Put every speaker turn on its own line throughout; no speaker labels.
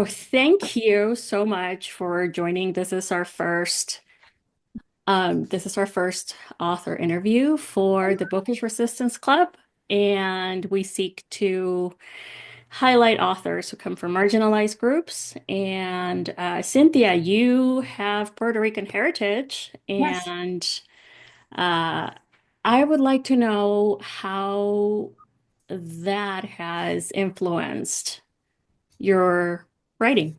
Oh, thank you so much for joining. This is our first author interview for the Bookish Resistance Club, and we seek to highlight authors who come from marginalized groups. And Cynthia, you have Puerto Rican heritage,
Yes.
and uh, I would like to know how that has influenced your writing.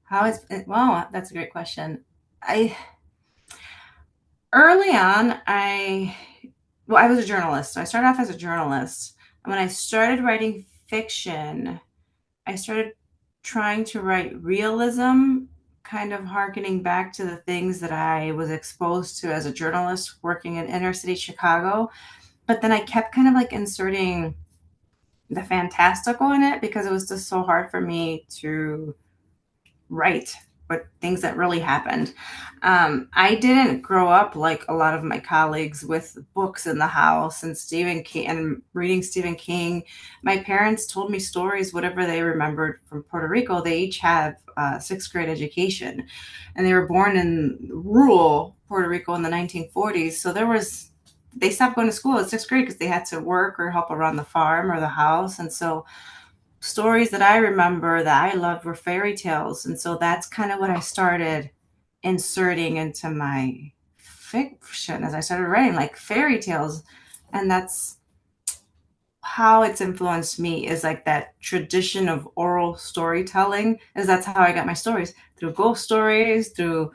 How is it? Wow, that's a great question. I early on, I was a journalist. So I started off as a journalist. And when I started writing fiction, I started trying to write realism, kind of harkening back to the things that I was exposed to as a journalist working in inner city Chicago. But then I kept kind of like inserting the fantastical in it because it was just so hard for me to right, but things that really happened. I didn't grow up like a lot of my colleagues with books in the house and Stephen King and reading Stephen King. My parents told me stories, whatever they remembered from Puerto Rico. They each have sixth grade education, and they were born in rural Puerto Rico in the 1940s. So they stopped going to school at sixth grade because they had to work or help around the farm or the house, and so stories that I remember that I loved were fairy tales. And so that's kind of what I started inserting into my fiction as I started writing, like fairy tales. And that's how it's influenced me, is like that tradition of oral storytelling, is that's how I got my stories, through ghost stories, through,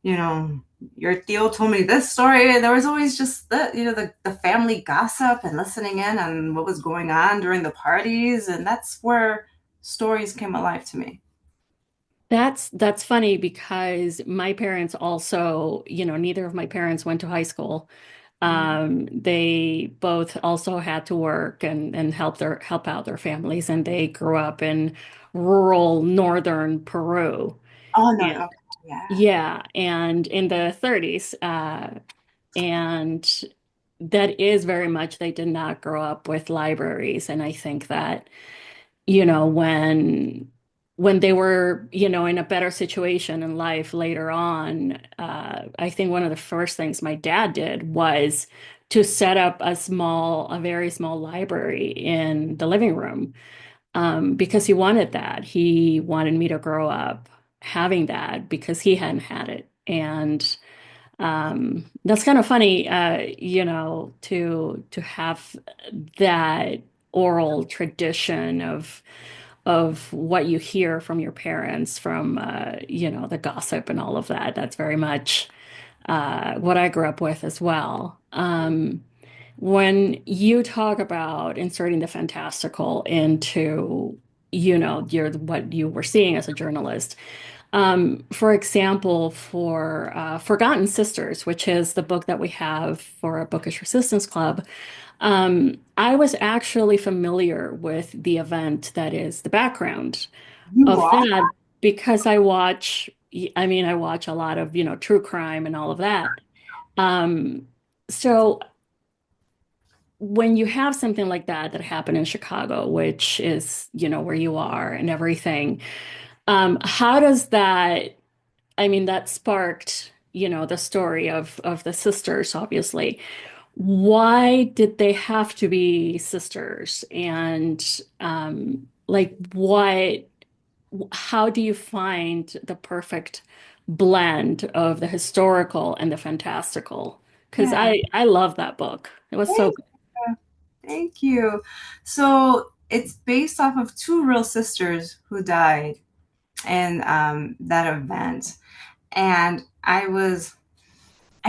you know, your Theo told me this story. There was always just the family gossip and listening in on what was going on during the parties. And that's where stories came alive to me.
That's funny because my parents also, neither of my parents went to high school. They both also had to work and help out their families, and they grew up in rural northern Peru.
Oh, no.
Yeah,
Okay. Yeah.
yeah, and in the 30s, and that is very much they did not grow up with libraries, and I think that when they were, in a better situation in life later on, I think one of the first things my dad did was to set up a very small library in the living room, because he wanted that. He wanted me to grow up having that because he hadn't had it. And that's kind of funny, to have that oral tradition of what you hear from your parents, from the gossip and all of that. That's very much what I grew up with as well. When you talk about inserting the fantastical into, your what you were seeing as a journalist, for example, for Forgotten Sisters, which is the book that we have for our Bookish Resistance Club, I was actually familiar with the event that is the background
You
of
are?
that because I watch a lot of, true crime and all of that. Um, so when you have something like that happened in Chicago, which is, where you are and everything, how does that, that sparked, the story of the sisters, obviously. Why did they have to be sisters? And like how do you find the perfect blend of the historical and the fantastical? Because
Yeah.
I love that book. It was so
Thank
good.
you. Thank you. So it's based off of two real sisters who died in that event. And I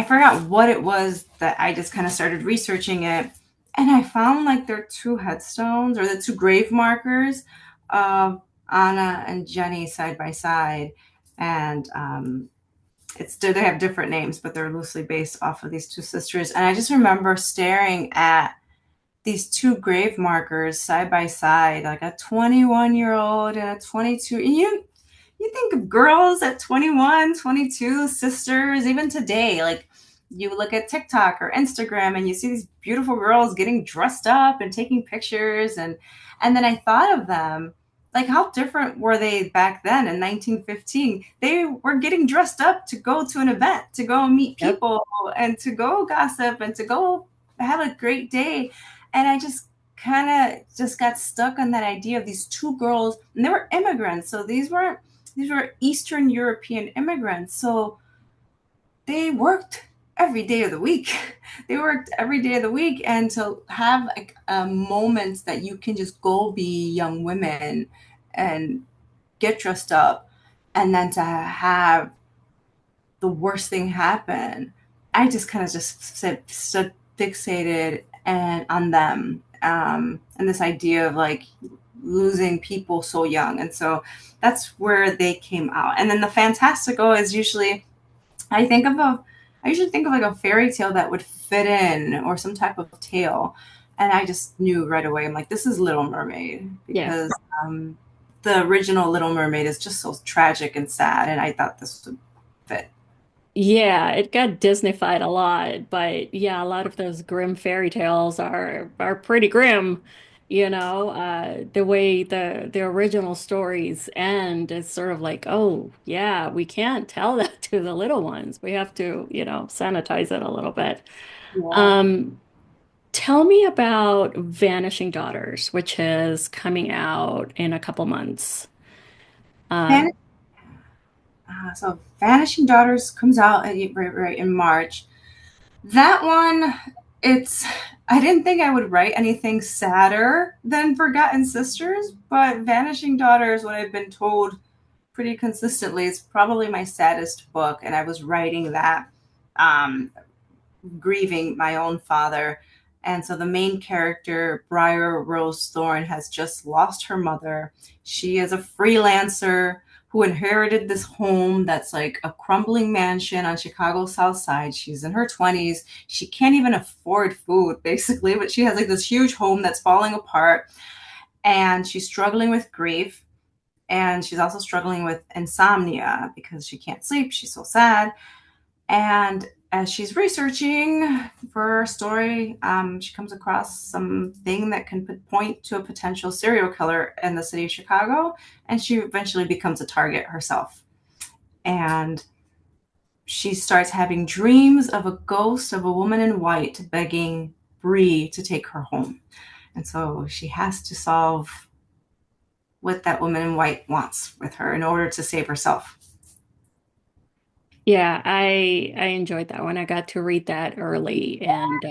forgot what it was that I just kind of started researching it. And I found like their two headstones or the two grave markers of Anna and Jenny side by side. And they have different names, but they're loosely based off of these two sisters. And I just remember staring at these two grave markers side by side, like a 21-year-old and a 22. And you think of girls at 21, 22, sisters, even today, like you look at TikTok or Instagram and you see these beautiful girls getting dressed up and taking pictures, and then I thought of them like how different were they back then in 1915? They were getting dressed up to go to an event, to go meet
Yep.
people, and to go gossip and to go have a great day. And I just kind of just got stuck on that idea of these two girls, and they were immigrants. So these were Eastern European immigrants. So they worked every day of the week. They worked every day of the week, and to have like a moment that you can just go be young women and get dressed up, and then to have the worst thing happen, I just kind of just stood fixated and on them, and this idea of like losing people so young, and so that's where they came out. And then the fantastical is usually I think of a, I usually think of like a fairy tale that would fit in or some type of tale. And I just knew right away, I'm like, this is Little Mermaid
Yeah.
because the original Little Mermaid is just so tragic and sad. And I thought this would fit.
Yeah, it got Disneyfied a lot, but yeah, a lot of those grim fairy tales are pretty grim, you know. The way the original stories end is sort of like, oh yeah, we can't tell that to the little ones. We have to, sanitize it a little bit.
Yeah.
Um, Tell me about Vanishing Daughters, which is coming out in a couple months. Uh,
Van- so Vanishing Daughters comes out right in March. That one, it's, I didn't think I would write anything sadder than Forgotten Sisters, but Vanishing Daughters, what I've been told pretty consistently, is probably my saddest book. And I was writing that, um, grieving my own father. And so the main character, Briar Rose Thorne, has just lost her mother. She is a freelancer who inherited this home that's like a crumbling mansion on Chicago's South Side. She's in her 20s. She can't even afford food, basically, but she has like this huge home that's falling apart. And she's struggling with grief. And she's also struggling with insomnia because she can't sleep. She's so sad. And as she's researching for her story, she comes across something that can point to a potential serial killer in the city of Chicago, and she eventually becomes a target herself. And she starts having dreams of a ghost of a woman in white begging Bree to take her home. And so she has to solve what that woman in white wants with her in order to save herself.
Yeah, I enjoyed that one. I got to read that early and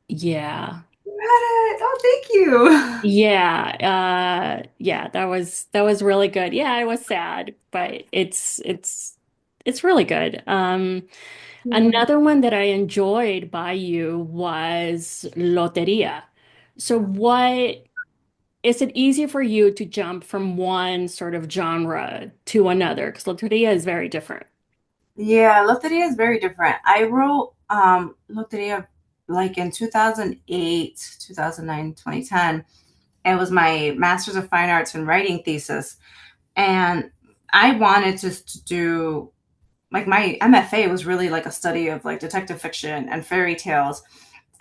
yeah.
You had it. Oh, thank you.
Yeah, that was really good. Yeah, I was sad, but it's really good.
Yeah.
Another one that I enjoyed by you was Loteria. So what is it easy for you to jump from one sort of genre to another? Because Loteria is very different.
Yeah, Loteria is very different. I wrote Loteria like in 2008, 2009, 2010. It was my Master's of Fine Arts in Writing thesis. And I wanted to do like my MFA was really like a study of like detective fiction and fairy tales.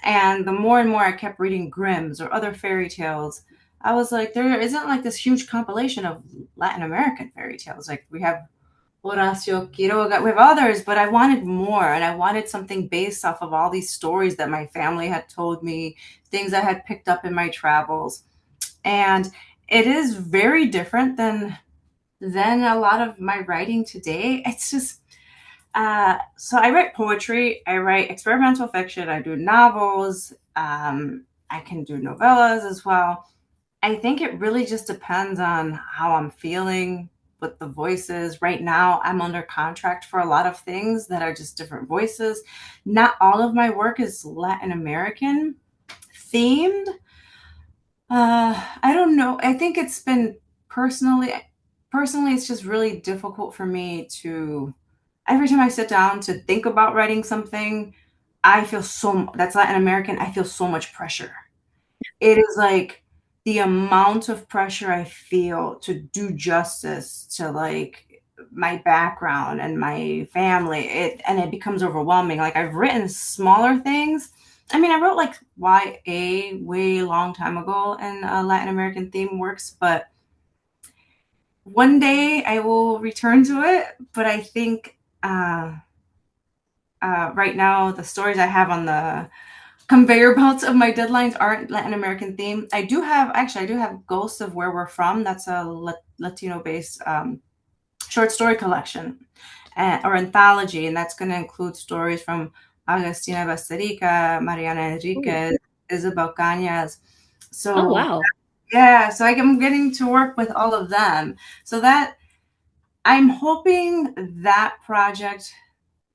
And the more and more I kept reading Grimm's or other fairy tales, I was like, there isn't like this huge compilation of Latin American fairy tales. Like we have Horacio Quiroga. We have others, but I wanted more, and I wanted something based off of all these stories that my family had told me, things I had picked up in my travels, and it is very different than a lot of my writing today. It's just so I write poetry, I write experimental fiction, I do novels, I can do novellas as well. I think it really just depends on how I'm feeling with the voices. Right now, I'm under contract for a lot of things that are just different voices. Not all of my work is Latin American themed. I don't know. I think it's been personally, it's just really difficult for me to. Every time I sit down to think about writing something, I feel that's Latin American. I feel so much pressure. It is like the amount of pressure I feel to do justice to like my background and my family, it becomes overwhelming. Like I've written smaller things. I mean, I wrote like YA way long time ago in Latin American theme works, but one day I will return to it, but I think right now the stories I have on the conveyor belts of my deadlines aren't Latin American themed. I do have Ghosts of Where We're From. That's a Latino based short story collection or anthology, and that's going to include stories from Agustina Basterica, Mariana
Ooh.
Enriquez, Isabel Cañas.
Oh,
So
wow.
yeah, so I'm getting to work with all of them. So that I'm hoping that project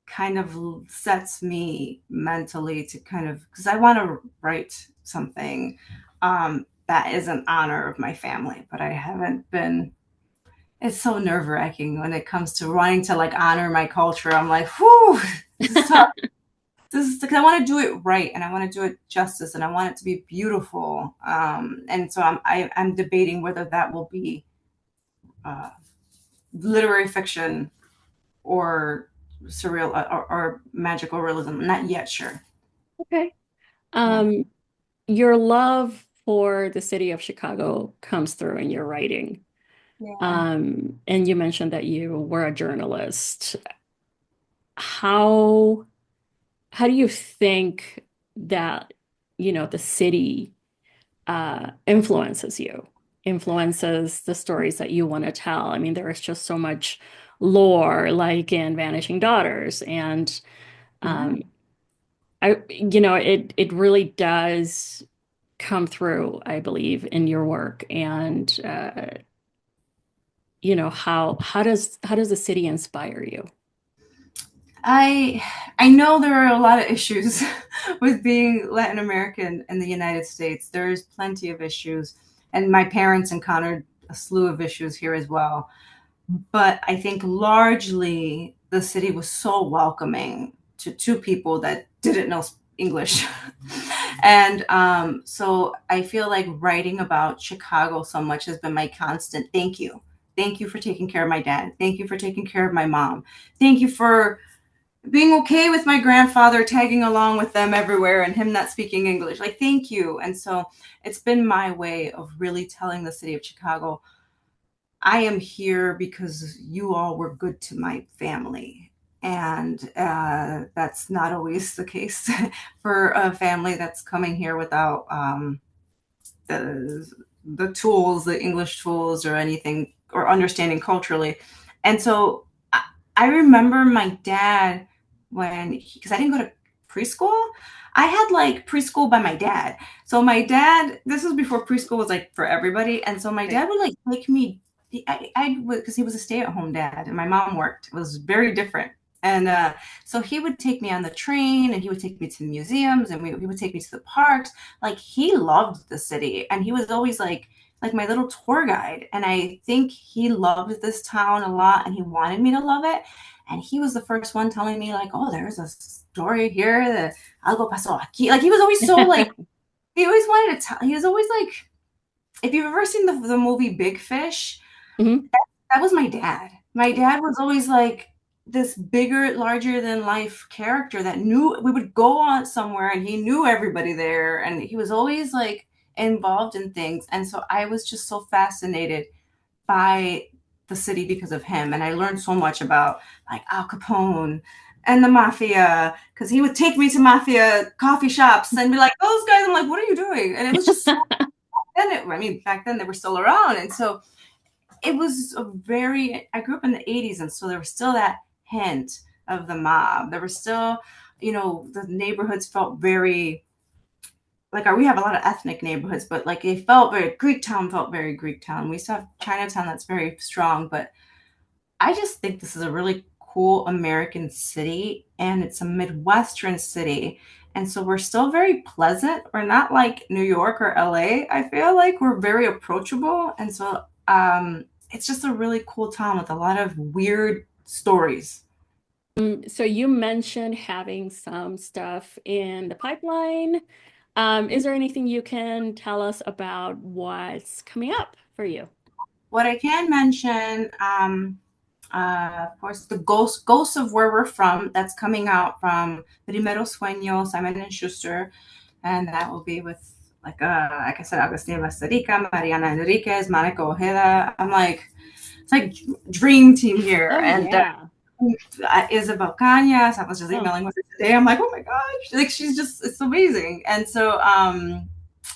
kind of sets me mentally to kind of because I want to write something that is an honor of my family, but I haven't been. It's so nerve wracking when it comes to wanting to like honor my culture. I'm like, whew, this is tough. This is because I want to do it right and I want to do it justice and I want it to be beautiful. And so I'm debating whether that will be uh, literary fiction or surreal or magical realism. I'm not yet sure.
Okay.
Yeah.
Um, your love for the city of Chicago comes through in your writing.
Yeah.
And you mentioned that you were a journalist. How how do you think that, the city influences you, influences the stories that you want to tell? I mean, there is just so much lore, like in Vanishing Daughters, and
Yeah.
um, it really does come through, I believe, in your work. And how does the city inspire you?
I I know there are a lot of issues with being Latin American in the United States. There's plenty of issues, and my parents encountered a slew of issues here as well. But I think largely the city was so welcoming to two people that didn't know English. And so I feel like writing about Chicago so much has been my constant thank you. Thank you for taking care of my dad. Thank you for taking care of my mom. Thank you for being okay with my grandfather tagging along with them everywhere and him not speaking English. Like, thank you. And so it's been my way of really telling the city of Chicago, I am here because you all were good to my family. And that's not always the case for a family that's coming here without the the tools, the English tools, or anything, or understanding culturally. And so I remember my dad when because I didn't go to preschool. I had like preschool by my dad. So my dad, this was before preschool was like for everybody, and so my
Right.
dad would like take me. I would because he was a stay-at-home dad and my mom worked. It was very different. And so he would take me on the train and he would take me to the museums and he would take me to the parks. Like he loved the city and he was always like my little tour guide. And I think he loved this town a lot and he wanted me to love it. And he was the first one telling me like, oh, there's a story here that algo pasó aquí. Like he was always so like he always wanted to tell. He was always like, if you've ever seen the movie Big Fish,
Mhm.
that was my dad. My dad was always like this bigger, larger than life character that knew we would go on somewhere and he knew everybody there and he was always like involved in things. And so I was just so fascinated by the city because of him. And I learned so much about like Al Capone and the mafia because he would take me to mafia coffee shops and be like, those guys, I'm like, what are you doing? And it was just so I mean, back then they were still around. And so it was a very I grew up in the 80s and so there was still that hint of the mob. There was still, the neighborhoods felt very like we have a lot of ethnic neighborhoods, but like they felt very Greek town felt very Greek town. We still have Chinatown that's very strong, but I just think this is a really cool American city and it's a Midwestern city. And so we're still very pleasant. We're not like New York or LA. I feel like we're very approachable. And so it's just a really cool town with a lot of weird stories.
So you mentioned having some stuff in the pipeline. Is there anything you can tell us about what's coming up for you?
What I can mention, of course, the Ghosts of Where We're From, that's coming out from Primero Sueño, Simon and Schuster, and that will be with like I said, Agustina Basterica, Mariana Enriquez, Monica Ojeda. I'm like, it's like dream team here.
Oh,
And
yeah.
Isabel Cañas, I was just
Oh,
emailing with her today. I'm like, oh my gosh, like she's just, it's amazing. And so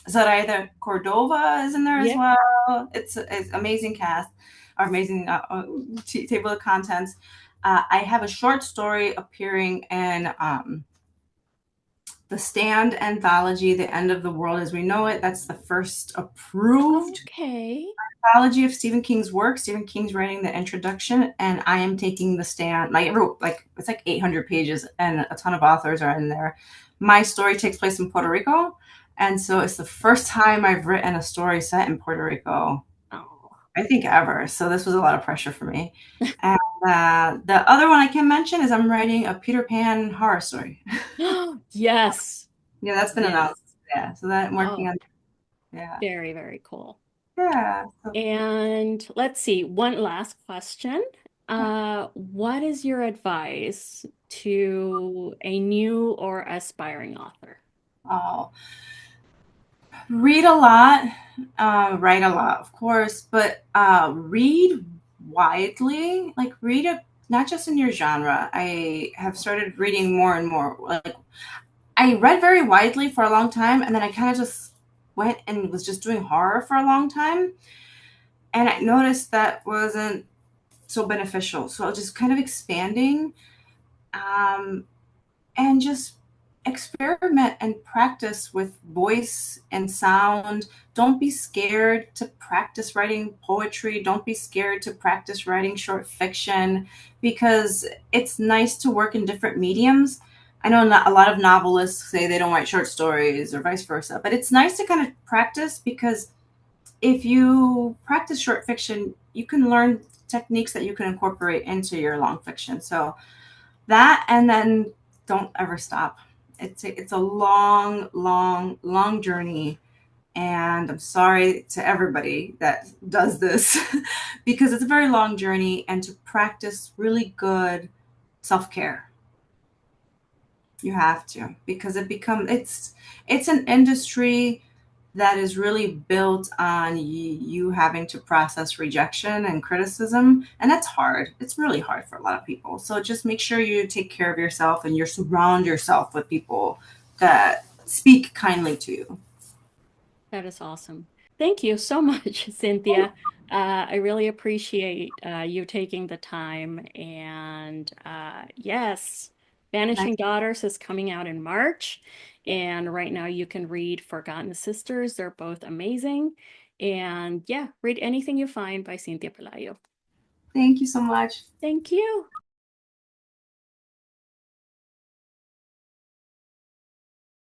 Zoraida Cordova is in there as
yeah.
well. It's amazing cast, or amazing table of contents. I have a short story appearing in the Stand anthology, The End of the World as We Know It. That's the first approved
Okay.
anthology of Stephen King's work. Stephen King's writing the introduction, and I am taking the stand. Like it's like 800 pages, and a ton of authors are in there. My story takes place in Puerto Rico, and so it's the first time I've written a story set in Puerto Rico,
Oh.
I think ever. So this was a lot of pressure for me. And the other one I can mention is I'm writing a Peter Pan horror story.
Yes.
Yeah, that's been
Yes.
announced. Yeah, so that I'm working
Oh,
on. Yeah,
very, very cool.
yeah. So,
And let's see, one last question. What is your advice to a new or aspiring author?
oh, read a lot, write a lot, of course, but read widely. Like read it not just in your genre. I have started reading more and more. Like I read very widely for a long time, and then I kind of just went and was just doing horror for a long time, and I noticed that wasn't so beneficial. So just kind of expanding. Um, and just experiment and practice with voice and sound. Don't be scared to practice writing poetry. Don't be scared to practice writing short fiction because it's nice to work in different mediums. I know a lot of novelists say they don't write short stories or vice versa, but it's nice to kind of practice because if you practice short fiction, you can learn techniques that you can incorporate into your long fiction. So that, and then don't ever stop. It's a long, long, long journey, and I'm sorry to everybody that does this because it's a very long journey, and to practice really good self-care. You have to, because it's an industry that is really built on you having to process rejection and criticism, and that's hard. It's really hard for a lot of people. So just make sure you take care of yourself and you surround yourself with people that speak kindly to you.
That is awesome. Thank you so much, Cynthia. I really appreciate you taking the time. And yes,
Nice.
Vanishing Daughters is coming out in March. And right now you can read Forgotten Sisters. They're both amazing. And yeah, read anything you find by Cynthia Pelayo.
Thank you so much.
Thank you.